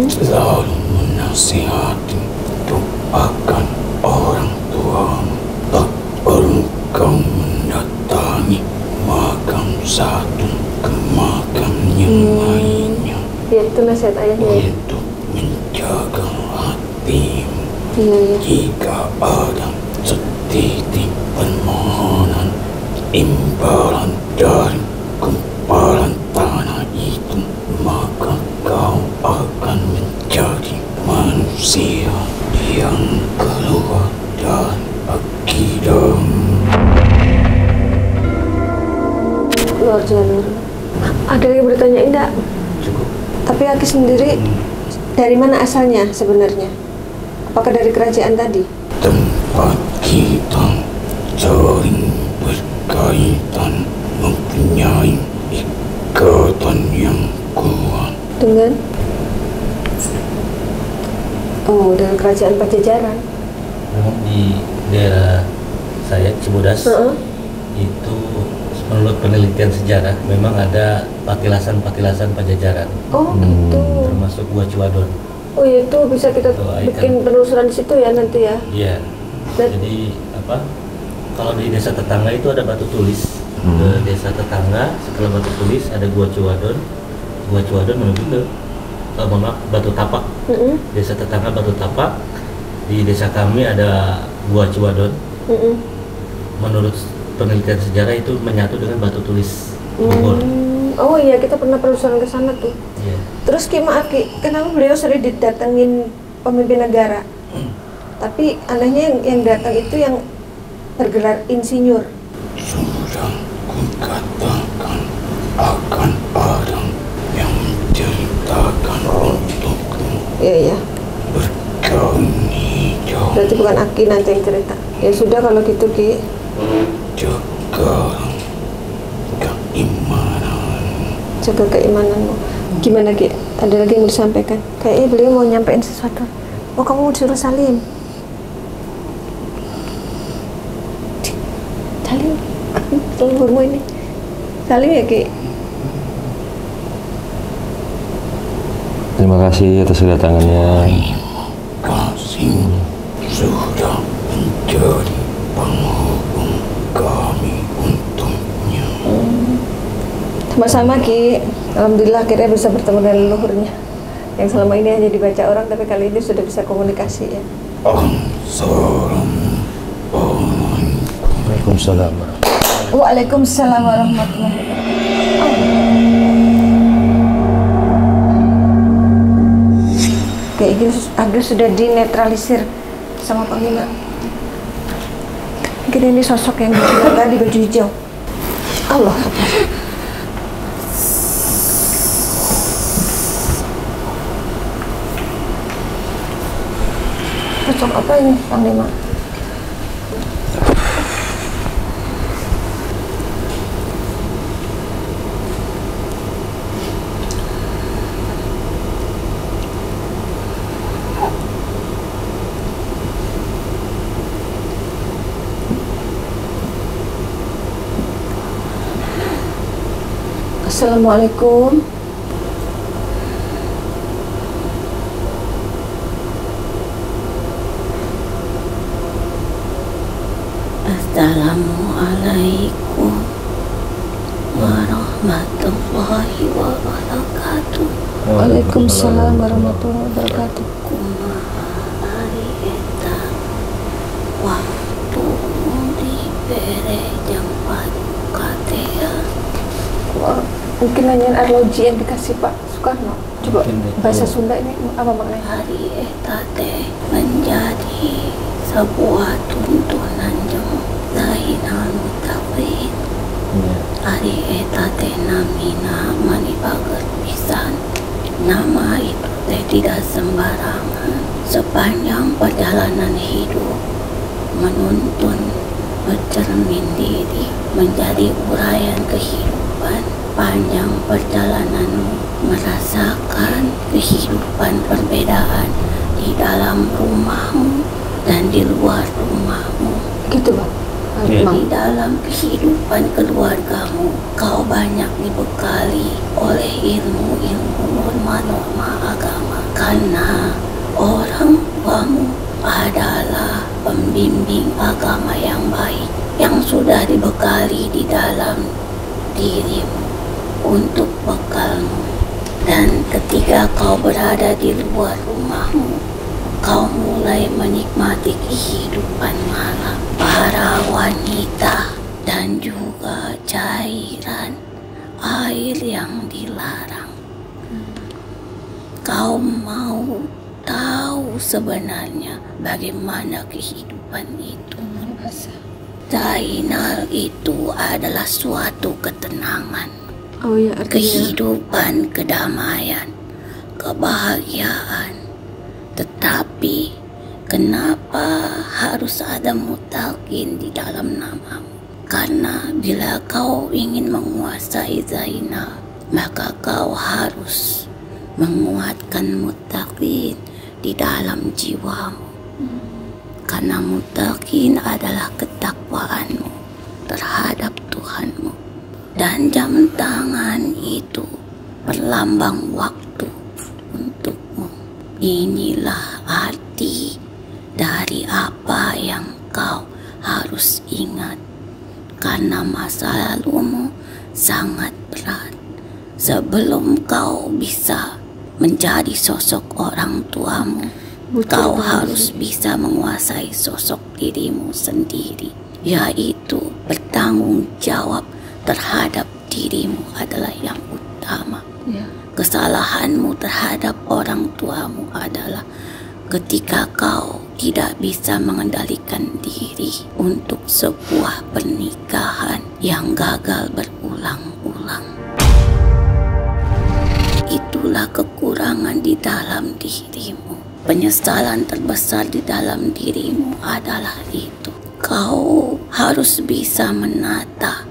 selalu menasihati doakan orang tuamu. Tak perlu kau mendatangi makam satu ke makam yang lainnya. Ya, itu nasihat ayahnya ya? Untuk menjaga hatimu. Iya. Jika ada setitik permohonan imbalan dari gumpalan tanah itu, maka kau akan menjadi manusia yang keluar dari akidahmu. Luar jalur. Ada yang bertanya enggak? Cukup. Tapi Aki sendiri dari mana asalnya sebenarnya? Apakah dari kerajaan tadi? Tempat kita saling berkaitan, mempunyai ikatan yang kuat. Dengan? Oh, dengan kerajaan Pajajaran. Memang di daerah saya Cibodas itu menurut penelitian sejarah memang ada patilasan-patilasan Pajajaran. Oh, gitu. Termasuk Gua Ciwadon. Oh, itu bisa kita bikin penelusuran di situ ya nanti ya? Iya. Jadi apa? Kalau di desa tetangga itu ada batu tulis. Ke desa tetangga setelah batu tulis ada Gua Ciwadon. Gua Ciwadon menuju ke Batu Tapak. Desa tetangga Batu Tapak. Di desa kami ada Gua Ciwadon. Menurut penelitian sejarah itu menyatu dengan batu tulis Bogor. Oh iya, kita pernah penelusuran ke sana tuh. Iya. Terus Ki Aki, kenapa beliau sering didatengin pemimpin negara? Tapi anehnya yang datang itu yang bergelar insinyur. Sudah kukatakan akan ada yang menceritakan untukmu. Iya. Bergaun hijau. Berarti bukan Aki nanti yang cerita. Ya sudah kalau gitu Ki. Jaga keimanan. Jaga keimananmu. Gimana Ki? Ada lagi yang mau disampaikan? Kayaknya beliau mau nyampein sesuatu. Oh, kamu mau disuruh salim? Salim? Leluhurmu ini. Salim ya Ki? Terima kasih atas kedatangannya. Kasih sudah menjadi penghubung kami untuknya. Sama-sama Ki. Alhamdulillah akhirnya bisa bertemu dengan leluhurnya yang selama ini hanya dibaca orang, tapi kali ini sudah bisa komunikasi ya. Waalaikumsalam. Waalaikumsalam warahmatullahi wabarakatuh. Kayak gini Agil sudah dinetralisir sama Panglima. Mungkin ini sosok yang bilang tadi baju hijau. Allah. Sosok apa ini Panglima? Assalamualaikum. Assalamualaikum warahmatullahi warahmatullahi wabarakatuh. Waalaikumsalam warahmatullahi wabarakatuh. Kumaha eta waktu dibere jempat katea. Wah, mungkin nanyain arloji yang dikasih Pak Soekarno. Coba bahasa Sunda ini apa maknanya? Hari eta teh menjadi sebuah tuntunan jemu zainal mutawin. Hari eta teh namina mani bager pisan. Nama itu teh tidak sembarangan. Sepanjang perjalanan hidup menuntun bercermin diri menjadi uraian kehidupan. Panjang perjalananmu merasakan kehidupan perbedaan di dalam rumahmu dan di luar rumahmu. Gitu Bang. Di dalam kehidupan keluargamu, kau banyak dibekali oleh ilmu-ilmu norma-norma agama. Karena orang tuamu adalah pembimbing agama yang baik, yang sudah dibekali di dalam dirimu untuk bekalmu. Dan ketika kau berada di luar rumahmu, kau mulai menikmati kehidupan malam, para wanita, dan juga cairan air yang dilarang. Kau mau tahu sebenarnya bagaimana kehidupan itu? Zainal itu adalah suatu ketenangan, kehidupan, kedamaian, kebahagiaan. Tetapi kenapa harus ada mutalkin di dalam namamu? Karena bila kau ingin menguasai Zainal, maka kau harus menguatkan mutalkin di dalam jiwamu. Karena mutalkin adalah ketakwaanmu terhadap Tuhanmu. Dan jam tangan itu berlambang waktu untukmu. Inilah arti dari apa yang kau harus ingat. Karena masa lalumu sangat berat. Sebelum kau bisa menjadi sosok orang tuamu, kau harus bisa menguasai sosok dirimu sendiri, yaitu bertanggung jawab terhadap dirimu adalah yang utama. Kesalahanmu terhadap orang tuamu adalah ketika kau tidak bisa mengendalikan diri untuk sebuah pernikahan yang gagal berulang-ulang. Itulah kekurangan di dalam dirimu. Penyesalan terbesar di dalam dirimu adalah itu. Kau harus bisa menata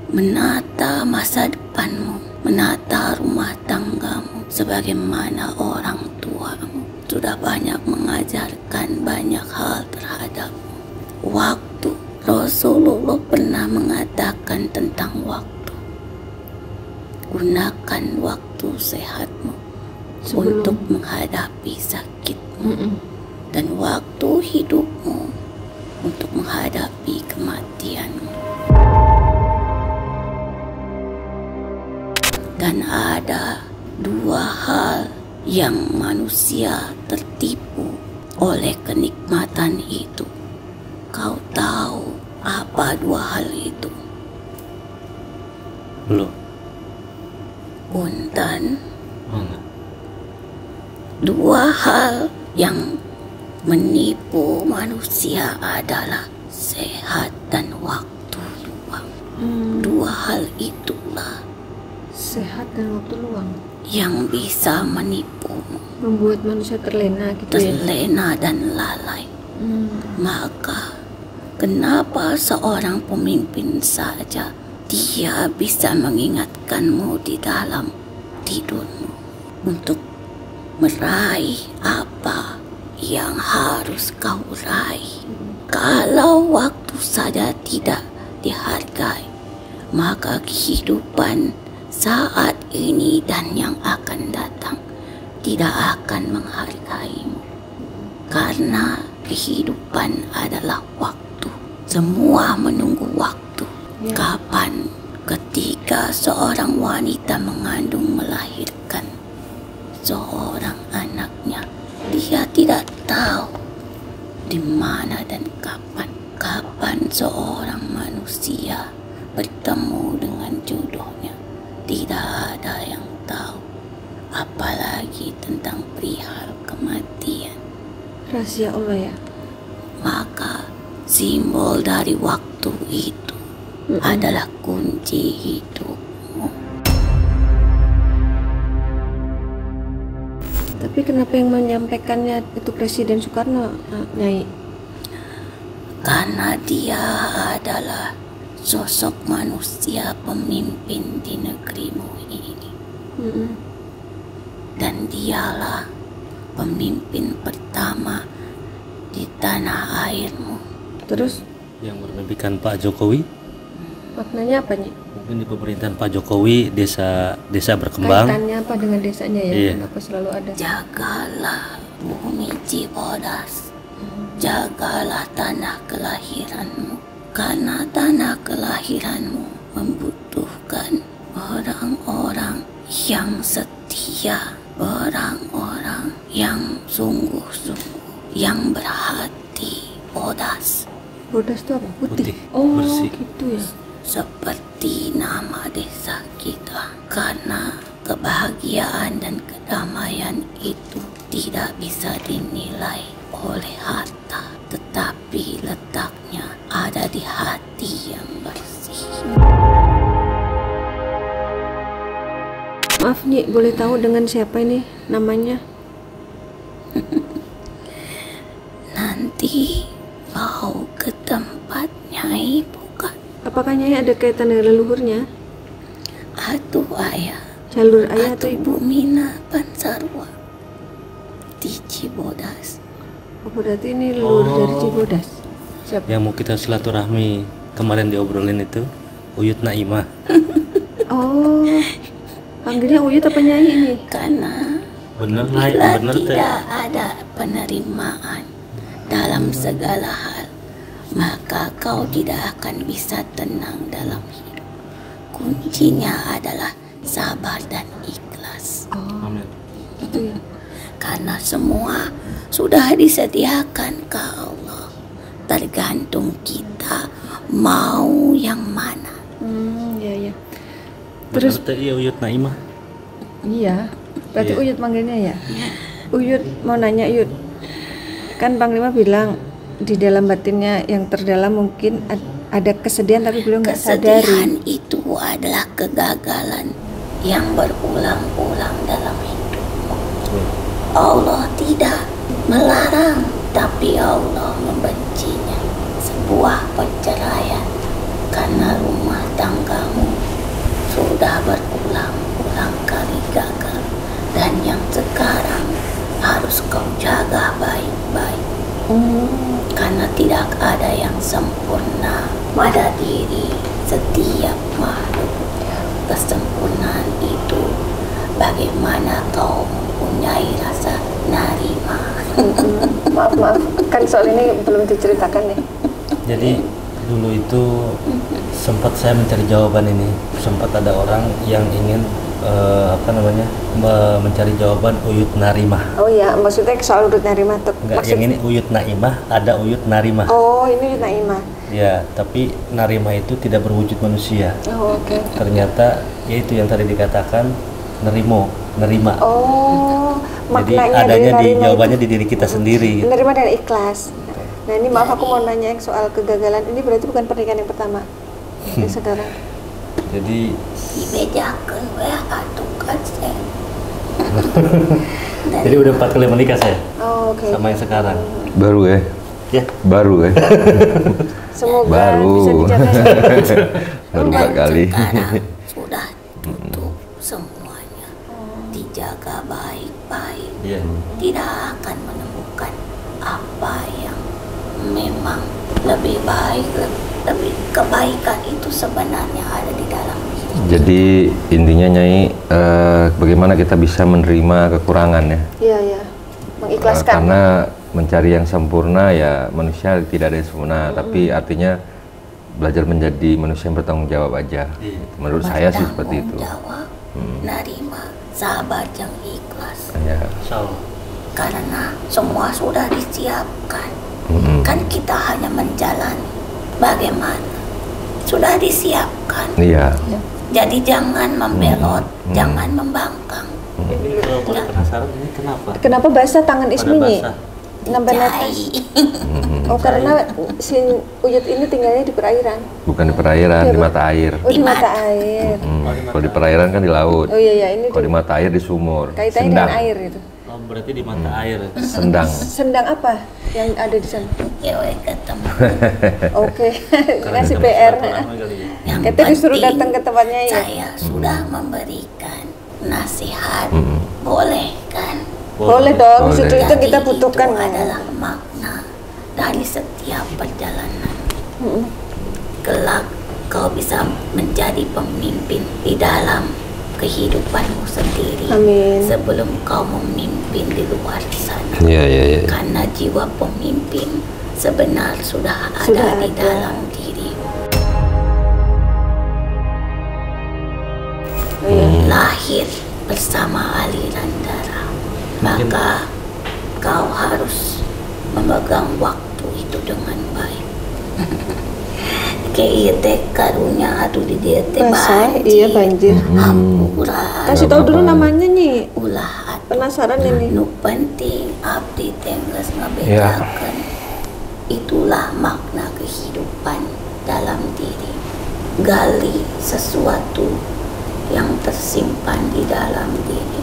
masa depanmu, menata rumah tanggamu sebagaimana orang tuamu sudah banyak mengajarkan banyak hal terhadapmu. Waktu, Rasulullah pernah mengatakan tentang waktu. Gunakan waktu sehatmu untuk menghadapi sakitmu, dan waktu hidupmu untuk menghadapi kematianmu. Dan ada dua hal yang manusia tertipu oleh kenikmatan itu. Kau tahu apa dua hal itu? Belum. Punten. Dua hal yang menipu manusia adalah sehat dan waktu luang. Dua hal itulah sehat dan waktu luang yang bisa menipumu, membuat manusia terlena gitu terlena dan lalai. Maka kenapa seorang pemimpin saja dia bisa mengingatkanmu di dalam tidurmu untuk meraih apa yang harus kau raih? Kalau waktu saja tidak dihargai, maka kehidupan saat ini dan yang akan datang tidak akan menghargaimu. Karena kehidupan adalah waktu. Semua menunggu waktu. Kapan ketika Ketika seorang wanita mengandung melahirkan seorang anaknya, dia tidak tahu di mana dan kapan seorang manusia bertemu dengan jodohnya. Tidak ada yang tahu, apalagi tentang perihal kematian. Rahasia Allah ya. Maka simbol dari waktu itu adalah kunci hidupmu. Tapi kenapa yang menyampaikannya itu Presiden Soekarno, Nyai? Karena dia adalah sosok manusia pemimpin di negerimu ini. Dan dialah pemimpin pertama di tanah airmu. Terus Yang bermimpikan Pak Jokowi, maknanya apa nih? mungkin di pemerintahan Pak Jokowi desa berkembang. Kaitannya apa dengan desanya ya? Iya. Kenapa selalu ada? Jagalah bumi Cibodas, jagalah tanah kelahiranmu, karena tanah kelahiranmu membutuhkan orang-orang yang setia, orang-orang yang sungguh-sungguh, yang berhati bodas. Bodas itu apa? Putih. Putih, Oh, bersih. gitu ya. Seperti nama desa kita, karena kebahagiaan dan kedamaian itu tidak bisa dinilai oleh harta, tetapi letaknya ada di hati yang bersih. Maaf Nyi, boleh tahu dengan siapa ini namanya? Nanti mau ke tempat Nyai bukan? Apakah Nyai ada kaitan dengan leluhurnya? Atuh ayah, Jalur ayah atau atuh ibu? Bu Mina Pansarwa di Cibodas. Oh, berarti ini leluhur dari Cibodas. Siapa? Yang mau kita silaturahmi kemarin diobrolin itu Uyut Naimah. Oh, panggilnya Uyut apa Nyai ini? Karena Bener bila lah, bener teh. tidak ada penerimaan dalam segala hal, maka kau tidak akan bisa tenang dalam hidup. Kuncinya adalah sabar dan ikhlas. Amin. Gitu ya. Karena semua sudah disediakan ke Allah. Tergantung kita mau yang mana. Iya ya. Terus Terus iya Uyut Naimah. iya. Berarti Iya. Uyut manggilnya ya? Uyut mau nanya Uyut. Kan Panglima bilang di dalam batinnya yang terdalam mungkin ada kesedihan tapi beliau nggak sadari. Kesedihan itu adalah kegagalan yang berulang-ulang dalam hidupmu. Allah tidak melarang, tapi Allah membencinya. Sebuah perceraian karena rumah tanggamu sudah berulang-ulang kali gagal, dan yang sekarang harus kau jaga baik-baik. Karena tidak ada yang sempurna pada diri setiap makhluk. Kesempurnaan itu bagaimana kau mempunyai rasa narima. Maaf, kan soal ini belum diceritakan nih. Jadi dulu itu sempat saya mencari jawaban ini. Sempat ada orang yang ingin mencari jawaban Uyut Narimah. Oh iya, maksudnya soal Uyut Narimah tuh. Enggak, yang ini Uyut Naimah, ada Uyut Narimah. Oh, ini Uyut Naimah. Ya, tapi Narimah itu tidak berwujud manusia. Oh, oke. Ternyata yaitu yang tadi dikatakan nerima. Oh, Jadi maknanya adanya dari di narima jawabannya itu, di diri kita sendiri. menerima dan ikhlas. Nah ini maaf aku mau nanya yang soal kegagalan ini berarti bukan pernikahan yang pertama yang sekarang. Jadi Dibedakan ya atuh kan saya. jadi udah 4 kali menikah saya Oh, oke. sama yang sekarang. Baru ya? Ya, Baru ya? Semoga Baru. bisa dijaga. Baru 4 kali. Sekarang sudah tutup semuanya. Dijaga baik-baik. iya. Tidak akan menemukan apa yang memang lebih baik, lebih kebaikan itu sebenarnya ada di dalam diri. Jadi intinya Nyai, bagaimana kita bisa menerima kekurangan ya? Iya, iya. Mengikhlaskan. Karena mencari yang sempurna ya manusia tidak ada yang sempurna, tapi artinya belajar menjadi manusia yang bertanggung jawab aja. Menurut saya sih seperti itu. Jawab, nerima, sabar dan ikhlas. Ya. Karena semua sudah disiapkan. Kan kita hanya menjalani. Bagaimana? Sudah disiapkan. Iya. Jadi jangan membelot, jangan membangkang. Ini kalau penasaran ini kenapa? Kenapa basah tangan Ismi nih? Nambah netes. Jai. Oh karena si Uyut ini tinggalnya di perairan. Bukan di perairan, di mata air. Oh di mata air. Kalau di perairan kan di laut. Oh iya ini Kalau di mata air di sumur. kaitannya dengan air itu. Oh, berarti di mata air. Sendang. Sendang apa yang ada di sana? Ewe ketemu. Oke, kasih PR. Yang Kita disuruh penting, datang ke tempatnya ya. Saya sudah memberikan nasihat. Boleh kan? Boleh dong, Boleh. itu kita Jadi butuhkan. itu adalah makna dari setiap perjalanan. Kelak kau bisa menjadi pemimpin di dalam kehidupanmu sendiri. Amin. Sebelum kau memimpin di luar sana. Iya. Karena jiwa pemimpin sebenarnya sudah Sudah ada di ada. dalam diri. Lahir bersama aliran darah. Maka kau harus memegang waktu itu dengan baik. Kayak teh karunya aduh di dia teh Basah, banjir. iya banjir. Hampura. Kasih tahu dulu namanya nih. Ulah Penasaran ini. nu penting abdi tengges ngabedakeun. Itulah makna kehidupan dalam diri. Gali sesuatu yang tersimpan di dalam diri.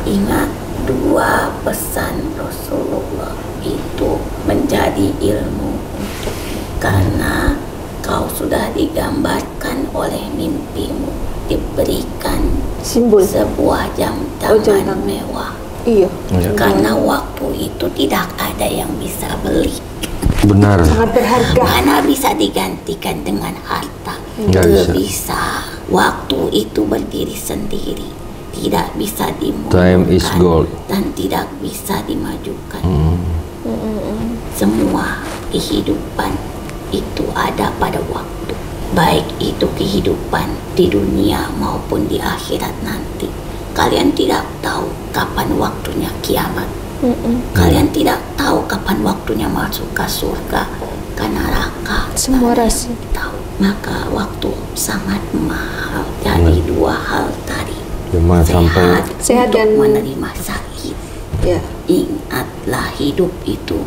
Ingat dua pesan Rasulullah itu menjadi ilmu untukmu. Karena kau sudah digambarkan oleh mimpimu, diberikan Simbol. sebuah jam Oh, jam tangan tangan. mewah. Iya. Karena waktu itu tidak ada yang bisa beli. Benar. Sangat berharga. Mana bisa digantikan dengan harta. Nggak Tidak bisa. bisa. Waktu itu berdiri sendiri. Tidak bisa Time is dimundurkan gold. dan tidak bisa dimajukan. Semua kehidupan itu ada pada waktu. Baik itu kehidupan di dunia maupun di akhirat nanti. Kalian tidak tahu kapan waktunya kiamat. Kalian tidak tahu kapan waktunya masuk ke surga, ke neraka. Semua Kalian rahasia. tahu. Maka waktu sangat mahal. Jadi dua hal tadi. Cuma sampai Sehat untuk dan- menerima sakit. Ya. Ingatlah hidup itu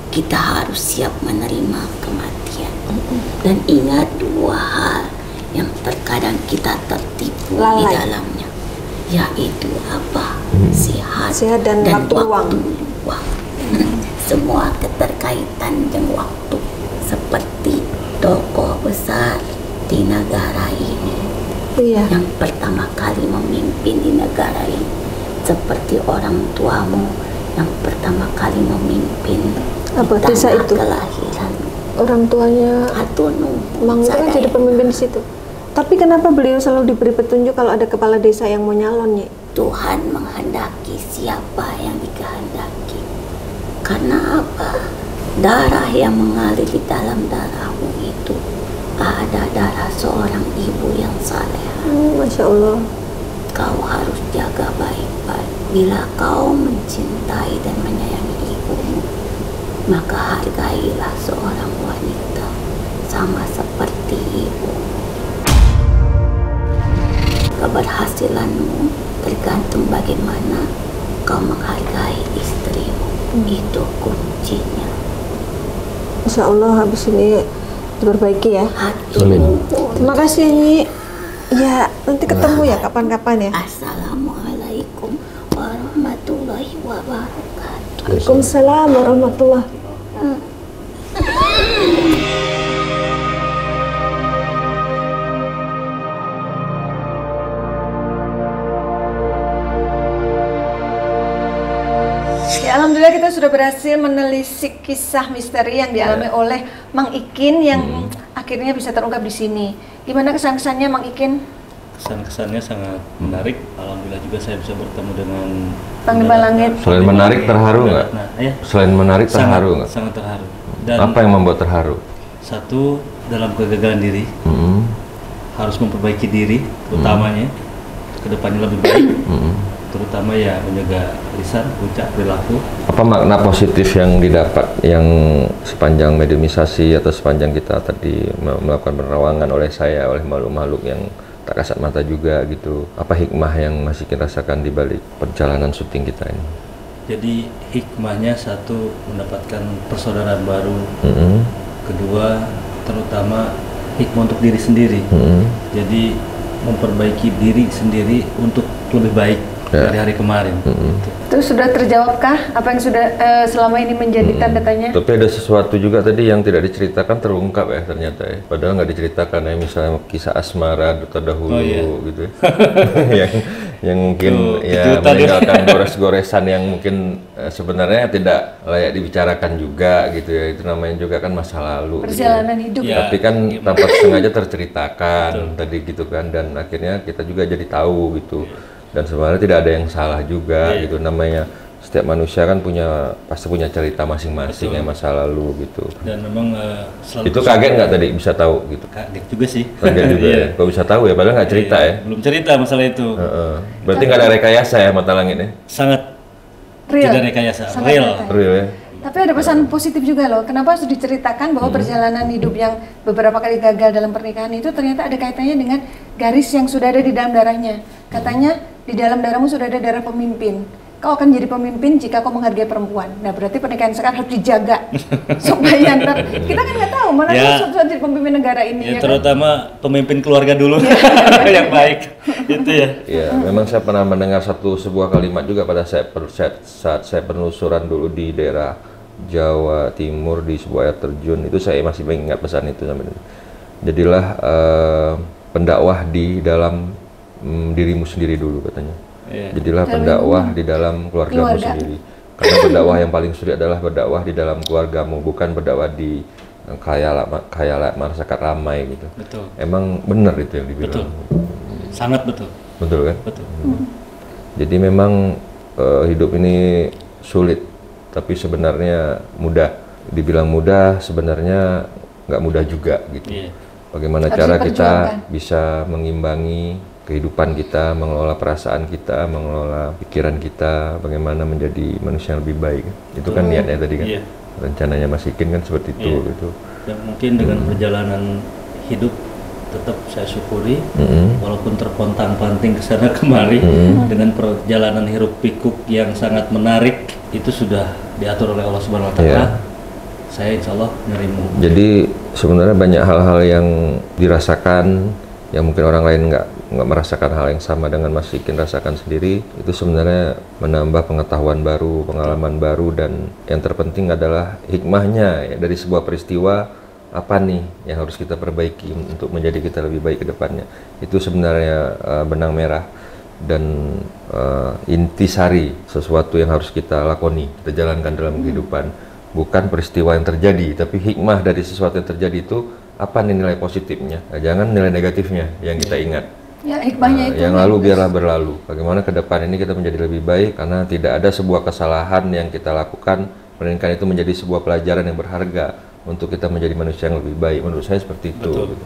kita harus siap menerima kematian. Dan ingat dua hal yang terkadang kita tertipu di Lalai. dalamnya, yaitu apa? Sehat dan waktu luang. luang. Semua keterkaitan dengan waktu, seperti tokoh besar di negara ini Iya. yang pertama kali memimpin di negara ini, seperti orang tuamu yang pertama kali memimpin Apa di desa tanah itu? kelahiran Orang tuanya Atunu. Mang itu kan jadi pemimpin di situ. Tapi kenapa beliau selalu diberi petunjuk kalau ada kepala desa yang mau nyalon nih? Tuhan menghendaki siapa yang dikehendaki. Karena apa? Darah yang mengalir di dalam darahmu itu ada darah seorang ibu yang saleh. Masya Allah. Kau harus jaga baik-baik. Bila kau mencintai dan menyayangi ibumu, maka hargailah seorang wanita sama seperti ibu. Keberhasilanmu tergantung bagaimana kau menghargai istrimu. Itu kuncinya. Insya Allah habis ini diperbaiki ya. Amin. Terima kasih Nyi. Ya nanti ketemu ya kapan-kapan ya. Assalamualaikum warahmatullahi wabarakatuh. Waalaikumsalam warahmatullahi. Ya, alhamdulillah kita sudah berhasil menelisik kisah misteri yang dialami oleh Mang Ikin yang akhirnya bisa terungkap di sini. Gimana kesan-kesannya Mang Ikin? Kesan-kesannya sangat menarik. Alhamdulillah juga saya bisa bertemu dengan Panglima Langit. Selain menarik, terharu nggak? Nah, ya. Selain menarik terharu nggak? Sangat terharu. Dan Apa yang membuat terharu? satu, dalam kegagalan diri, harus memperbaiki diri, utamanya kedepannya lebih baik, terutama ya menjaga lisan, ucap, perilaku. Apa makna positif yang didapat yang sepanjang mediumisasi atau sepanjang kita tadi melakukan penerawangan oleh saya, oleh makhluk-makhluk yang tak kasat mata juga gitu? Apa hikmah yang masih kita rasakan di balik perjalanan syuting kita ini? Jadi hikmahnya satu, mendapatkan persaudaraan baru. Kedua, terutama hikmah untuk diri sendiri. Jadi memperbaiki diri sendiri untuk lebih baik dari hari kemarin. Itu sudah terjawabkah apa yang sudah selama ini menjadi tanda tanya? Tapi ada sesuatu juga tadi yang tidak diceritakan terungkap ya ternyata ya. Padahal nggak diceritakan ya, misalnya kisah asmara terdahulu gitu ya. yang mungkin ya meninggalkan gores-goresan yang mungkin sebenarnya tidak layak dibicarakan juga gitu ya. Itu namanya juga kan masa lalu. Perjalanan hidup. Ya. Tapi kan tanpa sengaja terceritakan tadi gitu kan, dan akhirnya kita juga jadi tahu gitu. Dan sebenarnya tidak ada yang salah juga gitu, namanya setiap manusia kan pasti punya cerita masing-masing ya masa lalu gitu. Dan memang itu kaget nggak tadi bisa tahu gitu? Kaget juga sih. Kaget juga ya. Kok bisa tahu ya, padahal nggak cerita ya? Belum cerita masalah itu. Berarti nggak ada rekayasa ya mata langit ya? Sangat real. Tidak rekayasa, real ya. Tapi ada pesan positif juga loh. Kenapa harus diceritakan bahwa perjalanan hidup yang beberapa kali gagal dalam pernikahan itu ternyata ada kaitannya dengan garis yang sudah ada di dalam darahnya. Katanya di dalam darahmu sudah ada darah pemimpin. Kau akan jadi pemimpin jika kau menghargai perempuan. Nah berarti pernikahan sekarang harus dijaga supaya ntar kita kan nggak tahu mana suatu jadi pemimpin negara ini. Ya, terutama pemimpin keluarga dulu yang baik. Itu ya. Ya, memang saya pernah mendengar sebuah kalimat juga pada saat saya penelusuran dulu di daerah Jawa Timur di sebuah air terjun. Itu saya masih mengingat pesan itu sampai ini. Jadilah pendakwah di dalam dirimu sendiri dulu katanya. Jadilah pendakwah di dalam keluargamu sendiri. Karena berdakwah yang paling sulit adalah berdakwah di dalam keluargamu, bukan berdakwah di kayak masyarakat ramai gitu. Betul. Emang benar itu yang dibilang. Betul. Sangat betul. Betul kan? Betul. Jadi memang hidup ini sulit, tapi sebenarnya mudah. Dibilang mudah, sebenarnya nggak mudah juga gitu. Bagaimana cara kita bisa mengimbangi kehidupan kita, mengelola perasaan kita, mengelola pikiran kita, bagaimana menjadi manusia yang lebih baik. Itu kan niatnya tadi kan, rencananya Mas Ikin kan seperti itu. Gitu. Dan mungkin dengan perjalanan hidup tetap saya syukuri, walaupun terpontang-panting ke sana kemari, dengan perjalanan hiruk pikuk yang sangat menarik, itu sudah diatur oleh Allah Subhanahu Wa Taala. Saya insya Allah nerima. Jadi sebenarnya banyak hal-hal yang dirasakan yang mungkin orang lain nggak merasakan hal yang sama dengan Mas Ikin rasakan sendiri, itu sebenarnya menambah pengetahuan baru, pengalaman baru, dan yang terpenting adalah hikmahnya ya, dari sebuah peristiwa apa nih yang harus kita perbaiki untuk menjadi kita lebih baik ke depannya. Itu sebenarnya benang merah dan intisari sesuatu yang harus kita lakoni, kita jalankan dalam kehidupan. Bukan peristiwa yang terjadi, tapi hikmah dari sesuatu yang terjadi itu apa nih nilai positifnya, jangan nilai negatifnya yang kita ingat. Ya, hikmahnya itu yang lalu biarlah berlalu. Bagaimana ke depan ini kita menjadi lebih baik, karena tidak ada sebuah kesalahan yang kita lakukan, melainkan itu menjadi sebuah pelajaran yang berharga untuk kita menjadi manusia yang lebih baik. Menurut saya seperti itu. Gitu.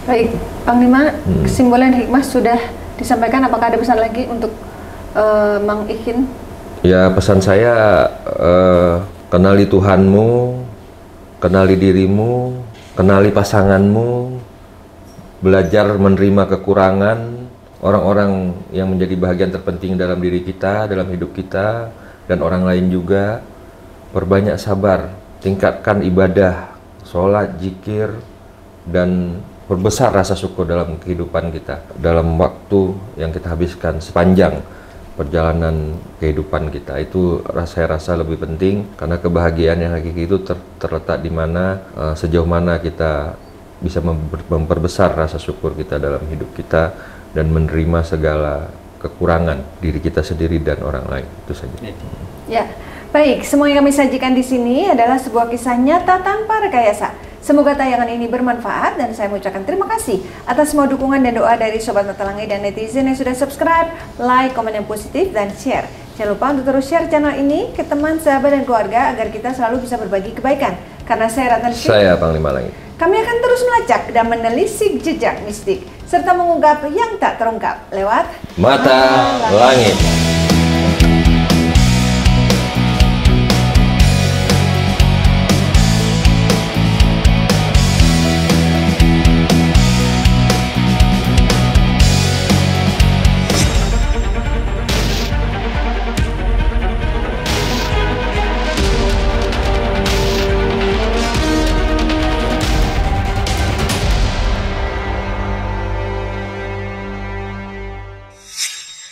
Baik, Panglima, kesimpulan hikmah sudah disampaikan. Apakah ada pesan lagi untuk Mang Ikin? Ya, pesan saya kenali Tuhanmu, kenali dirimu, kenali pasanganmu, belajar menerima kekurangan orang-orang yang menjadi bagian terpenting dalam diri kita, dalam hidup kita, dan orang lain juga. Perbanyak sabar, tingkatkan ibadah, sholat, zikir, dan perbesar rasa syukur dalam kehidupan kita, dalam waktu yang kita habiskan sepanjang perjalanan kehidupan kita. Itu saya rasa lebih penting, karena kebahagiaan yang hakiki itu terletak di mana, sejauh mana kita bisa memperbesar rasa syukur kita dalam hidup kita dan menerima segala kekurangan diri kita sendiri dan orang lain. Itu saja. Ya, baik. Semua yang kami sajikan di sini adalah sebuah kisah nyata tanpa rekayasa. Semoga tayangan ini bermanfaat, dan saya mengucapkan terima kasih atas semua dukungan dan doa dari Sobat Mata Langit dan netizen yang sudah subscribe, like, komen yang positif, dan share. Jangan lupa untuk terus share channel ini ke teman, sahabat, dan keluarga agar kita selalu bisa berbagi kebaikan. Karena saya Ratna Rizky, saya Panglima Langit. Kami akan terus melacak dan menelisik jejak mistik serta mengungkap yang tak terungkap lewat Mata Langit.